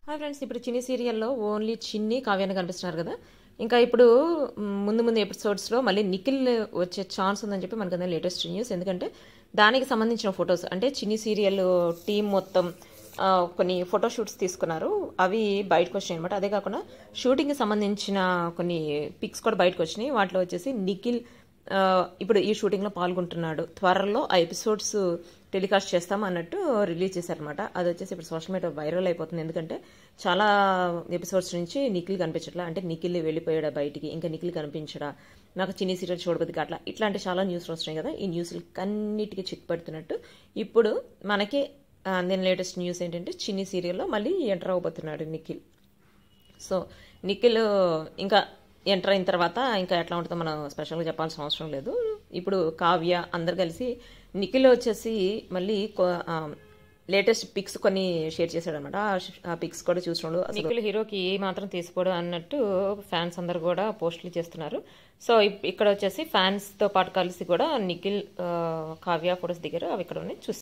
Hi friends, ఇప్పుడు చిన్ని సీరియల్లో ఓన్లీ చిన్ని కావ్యాన్ని కనిపిస్తున్నారు కదా. ఇంకా ఇప్పుడు ముందు ముందు ఎపిసోడ్స్లో మళ్ళీ నిఖిల్ వచ్చే ఛాన్స్ ఉందని చెప్పి మనకు అదే లేటెస్ట్ న్యూస్. ఎందుకంటే దానికి సంబంధించిన ఫొటోస్ అంటే చిన్ని సీరియల్ టీం మొత్తం కొన్ని ఫోటోషూట్స్ తీసుకున్నారు. అవి బయటకు వచ్చినాయి అనమాట. అదే కాకుండా షూటింగ్కి సంబంధించిన కొన్ని పిక్స్ కూడా బయటకు వచ్చినాయి. వాటిలో వచ్చేసి నిఖిల్ ఇప్పుడు ఈ షూటింగ్లో పాల్గొంటున్నాడు. త్వరలో ఆ ఎపిసోడ్స్ టెలికాస్ట్ చేస్తాం అన్నట్టు రిలీజ్ చేశారనమాట. అది వచ్చేసి ఇప్పుడు సోషల్ మీడియా వైరల్ అయిపోతుంది. ఎందుకంటే చాలా ఎపిసోడ్స్ నుంచి నిఖిల్ కనిపించట్లా, అంటే నిఖిల్ వెళ్ళిపోయాడా బయటికి, ఇంకా నిఖిల్ కనిపించడా, నాకు చిన్ని సీరియల్ చూడబోద్ది అట్లా ఇట్లాంటి చాలా న్యూస్లు వస్తున్నాయి కదా. ఈ న్యూస్లు కన్నిటికీ చిక్ పెడుతున్నట్టు ఇప్పుడు మనకి నేను లేటెస్ట్ న్యూస్ ఏంటంటే చిన్ని సీరియల్లో మళ్ళీ ఎంటర్ అవబోతున్నాడు నిఖిల్. సో నిఖిల్ ఇంకా ఎంటర్ అయిన తర్వాత ఇంకా ఎట్లా ఉంటుందో మనం స్పెషల్గా చెప్పాల్సిన అవసరం లేదు. ఇప్పుడు కావ్య అందరు కలిసి నిఖిల్ వచ్చేసి మళ్ళీ లేటెస్ట్ పిక్స్ కొన్ని షేర్ చేశాడు అనమాట. ఆ పిక్స్ కూడా చూసినోళ్ళు నిఖిల్ హీరోకి ఏ మాత్రం తీసుకోడు అన్నట్టు ఫ్యాన్స్ అందరు కూడా పోస్టులు చేస్తున్నారు. సో ఇక్కడ వచ్చేసి ఫ్యాన్స్తో పాటు కలిసి కూడా నిఖిల్ కావ్య ఫొటోస్ దిగారు. అవి ఇక్కడ చూసి